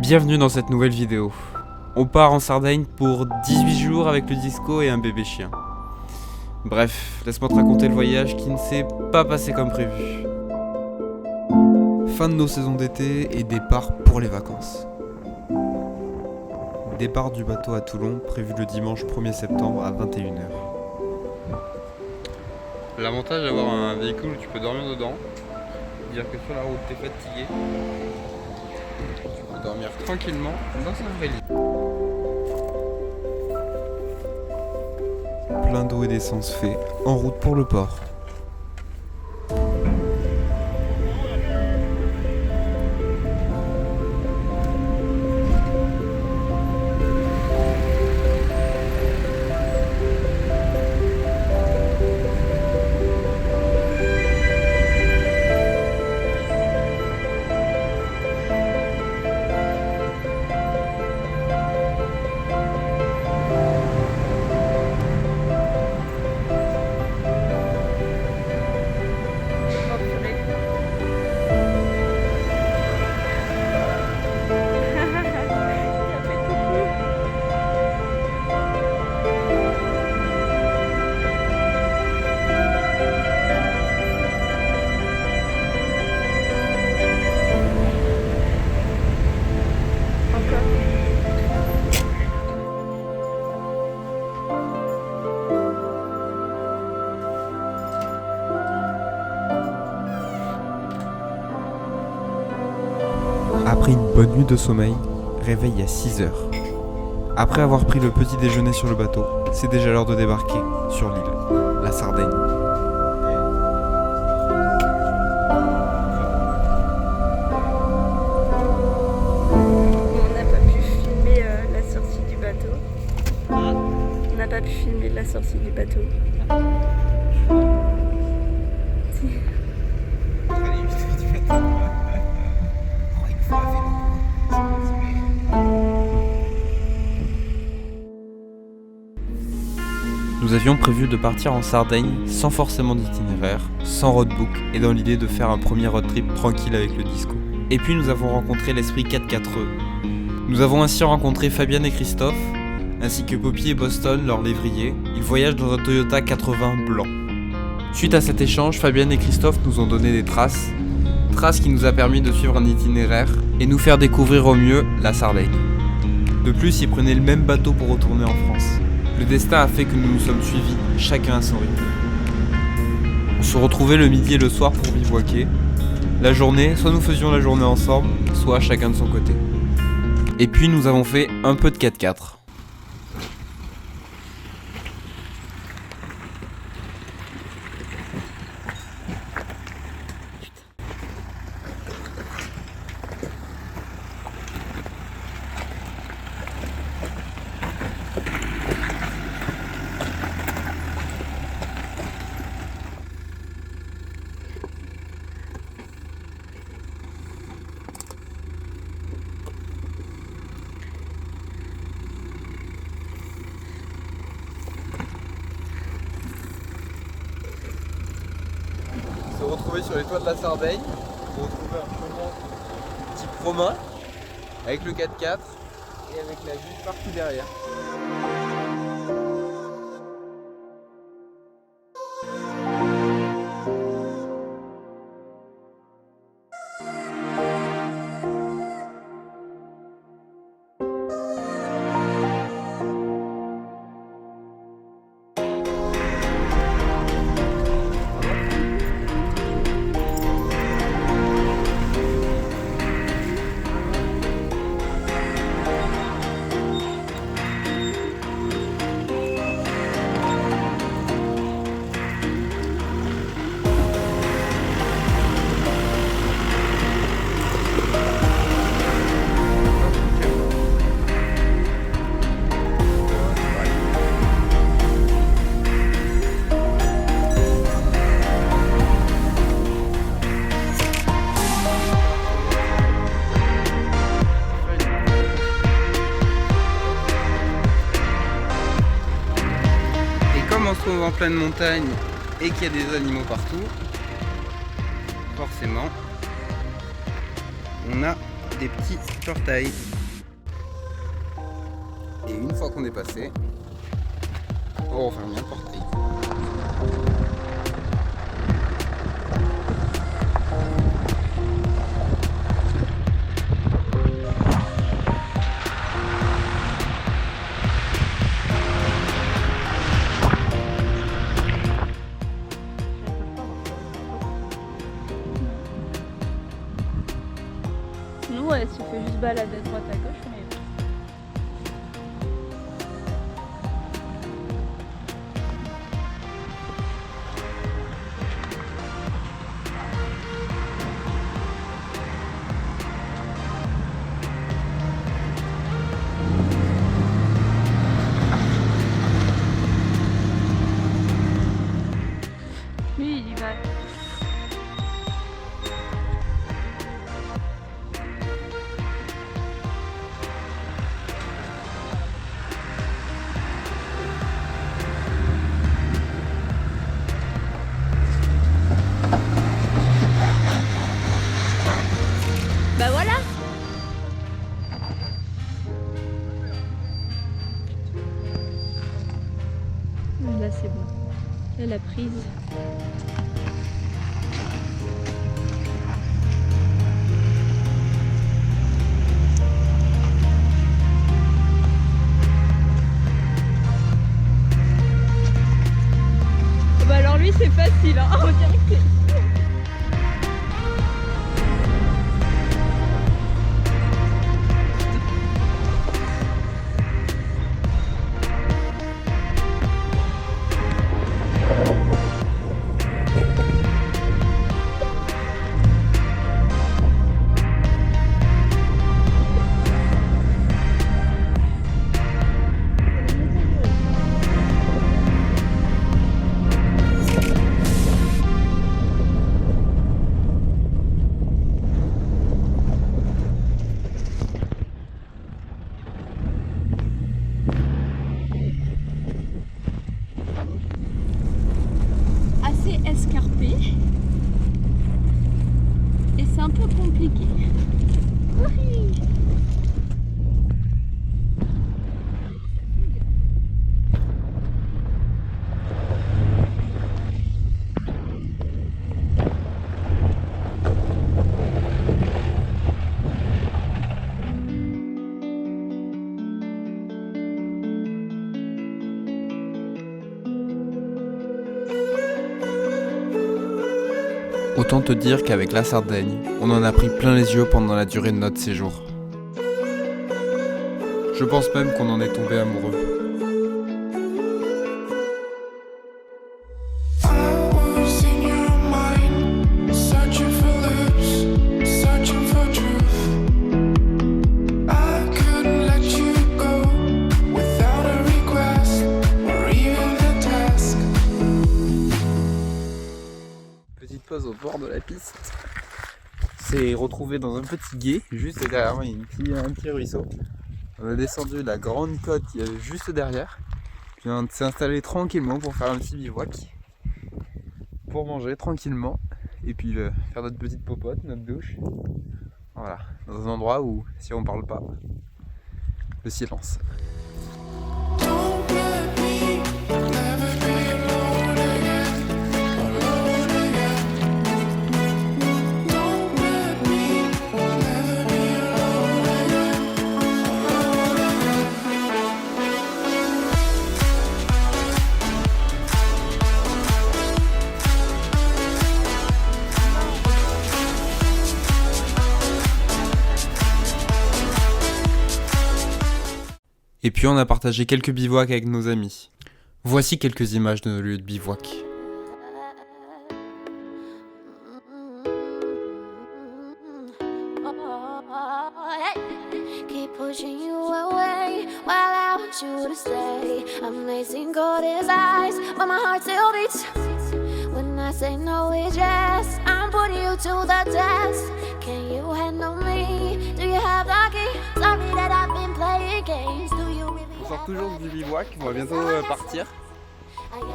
Bienvenue dans cette nouvelle vidéo. On part en Sardaigne pour 18 jours avec le disco et un bébé chien. Bref, laisse-moi te raconter le voyage qui ne s'est pas passé comme prévu. Fin de nos saisons d'été et départ pour les vacances. Départ du bateau à Toulon, prévu le dimanche 1er septembre à 21h. L'avantage d'avoir un véhicule où tu peux dormir dedans, c'est-à-dire que sur la route t'es fatigué, tu peux dormir tranquillement dans un vrai lit. Plein d'eau et d'essence fait, en route pour le port. Après une bonne nuit de sommeil, réveil à 6h. Après avoir pris le petit déjeuner sur le bateau, c'est déjà l'heure de débarquer sur l'île, la Sardaigne. On n'a pas pu filmer la sortie du bateau. On n'a pas pu filmer la sortie du bateau. Nous avions prévu de partir en Sardaigne sans forcément d'itinéraire, sans roadbook et dans l'idée de faire un premier road trip tranquille avec le disco. Et puis nous avons rencontré l'esprit 4x4E. Nous avons ainsi rencontré Fabienne et Christophe, ainsi que Poppy et Boston, leur lévrier. Ils voyagent dans un Toyota 80 blanc. Suite à cet échange, Fabienne et Christophe nous ont donné des traces qui nous a permis de suivre un itinéraire et nous faire découvrir au mieux la Sardaigne. De plus, ils prenaient le même bateau pour retourner en France. Le destin a fait que nous nous sommes suivis, chacun à son rythme. On se retrouvait le midi et le soir pour bivouaquer. La journée, soit nous faisions la journée ensemble, soit chacun de son côté. Et puis nous avons fait un peu de 4x4. Se retrouver sur les toits de la Sardaigne pour retrouver un chemin type romain avec le 4x4 et avec la vue partout derrière. comme on se trouve en pleine montagne et qu'il y a des animaux partout, forcément, on a des petits portails. Et une fois qu'on est passé, on referme bien le portail. Nous, elle se fait juste balader à droite à gauche, mais... Lui, il y va. Bah voilà. Là c'est bon. Là la prise. Bah alors lui c'est facile hein. On dirait que... escarpé et c'est un peu compliqué. Oui. Autant te dire qu'avec la Sardaigne, on en a pris plein les yeux pendant la durée de notre séjour. Je pense même qu'on en est tombé amoureux. Petite pause au bord de la piste. C'est retrouvé dans un petit gué, juste derrière moi il y a un petit ruisseau. On a descendu la grande côte qui est juste derrière. Puis on s'est installé tranquillement pour faire un petit bivouac. Pour manger tranquillement. Et puis faire notre petite popote, notre douche. Voilà, dans un endroit où si on parle pas, le silence. Et puis on a partagé quelques bivouacs avec nos amis. Voici quelques images de nos lieux de bivouac. On sort toujours du bivouac, on va bientôt partir.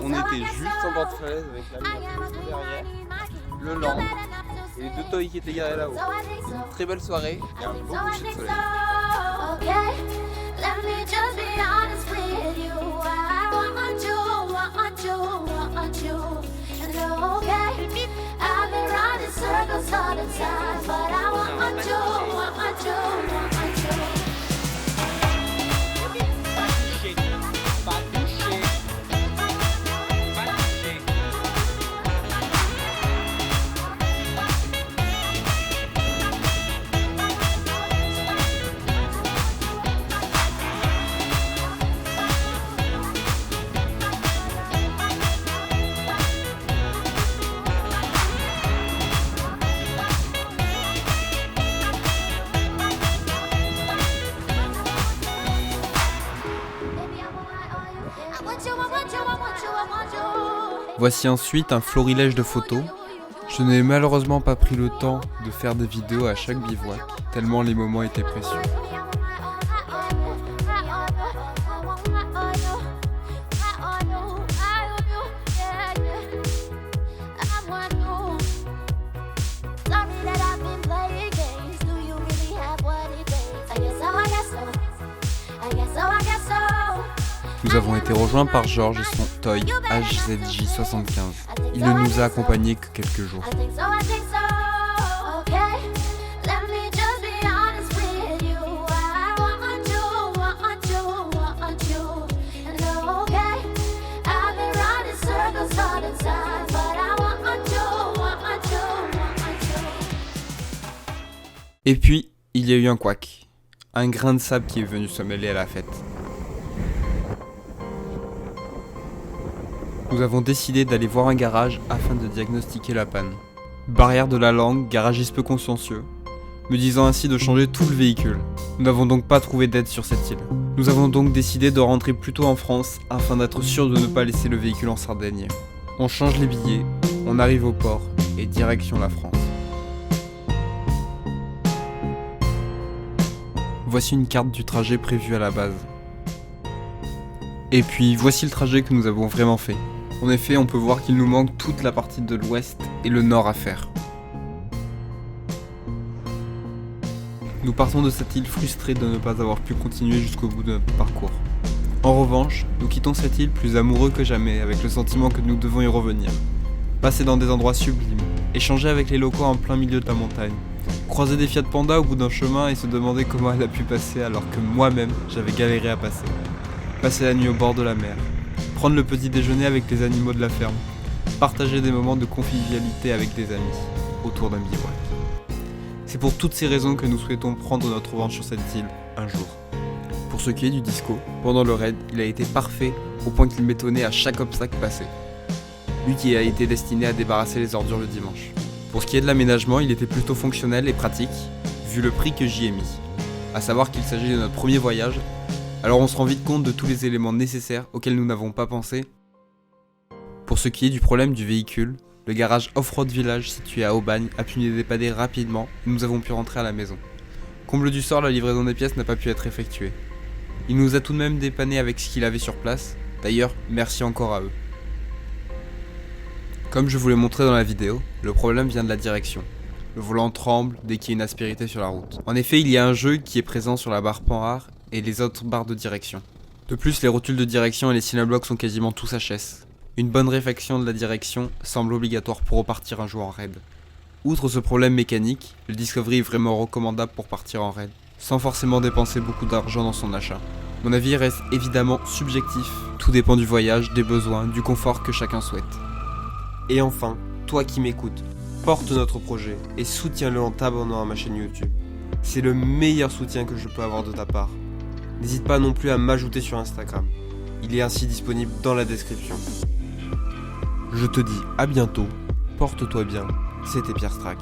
On était juste en bord de falaise avec la mer derrière, le land et les 2 toys qui étaient garés là-haut. Une très belle soirée et un beau coucher de soleil. Voici ensuite un florilège de photos. Je n'ai malheureusement pas pris le temps de faire des vidéos à chaque bivouac, tellement les moments étaient précieux. Nous avons été rejoints par Georges et son Toy HZJ75. Il ne nous a accompagnés que quelques jours. Et puis, il y a eu un couac. Un grain de sable qui est venu se mêler à la fête. Nous avons décidé d'aller voir un garage afin de diagnostiquer la panne. Barrière de la langue, garagiste peu consciencieux, me disant ainsi de changer tout le véhicule. Nous n'avons donc pas trouvé d'aide sur cette île. Nous avons donc décidé de rentrer plus tôt en France afin d'être sûr de ne pas laisser le véhicule en Sardaigne. On change les billets, on arrive au port et direction la France. Voici une carte du trajet prévu à la base. Et puis voici le trajet que nous avons vraiment fait. En effet, on peut voir qu'il nous manque toute la partie de l'ouest et le nord à faire. Nous partons de cette île frustrés de ne pas avoir pu continuer jusqu'au bout de notre parcours. En revanche, nous quittons cette île plus amoureux que jamais, avec le sentiment que nous devons y revenir. Passer dans des endroits sublimes, échanger avec les locaux en plein milieu de la montagne, croiser des Fiat Panda au bout d'un chemin et se demander comment elle a pu passer alors que moi-même j'avais galéré à passer. Passer la nuit au bord de la mer, prendre le petit déjeuner avec les animaux de la ferme, partager des moments de convivialité avec des amis, autour d'un bivouac. C'est pour toutes ces raisons que nous souhaitons prendre notre revanche sur cette île, un jour. Pour ce qui est du disco, pendant le raid, il a été parfait au point qu'il m'étonnait à chaque obstacle passé. Lui qui a été destiné à débarrasser les ordures le dimanche. Pour ce qui est de l'aménagement, il était plutôt fonctionnel et pratique, vu le prix que j'y ai mis. À savoir qu'il s'agit de notre premier voyage, alors on se rend vite compte de tous les éléments nécessaires auxquels nous n'avons pas pensé. Pour ce qui est du problème du véhicule, le garage Off-Road Village situé à Aubagne a pu nous dépanner rapidement et nous avons pu rentrer à la maison. Comble du sort, la livraison des pièces n'a pas pu être effectuée. Il nous a tout de même dépanné avec ce qu'il avait sur place, d'ailleurs merci encore à eux. Comme je vous l'ai montré dans la vidéo, le problème vient de la direction. Le volant tremble dès qu'il y a une aspérité sur la route. En effet, il y a un jeu qui est présent sur la barre Panhard et les autres barres de direction. De plus, les rotules de direction et les synablocs sont quasiment tous HS. Une bonne réflexion de la direction semble obligatoire pour repartir un jour en raid. Outre ce problème mécanique, le Discovery est vraiment recommandable pour partir en raid, sans forcément dépenser beaucoup d'argent dans son achat. Mon avis reste évidemment subjectif, tout dépend du voyage, des besoins, du confort que chacun souhaite. Et enfin, toi qui m'écoutes, porte notre projet et soutiens-le en t'abonnant à ma chaîne YouTube. C'est le meilleur soutien que je peux avoir de ta part. N'hésite pas non plus à m'ajouter sur Instagram. Il est ainsi disponible dans la description. Je te dis à bientôt, porte-toi bien, c'était Pierre Strack.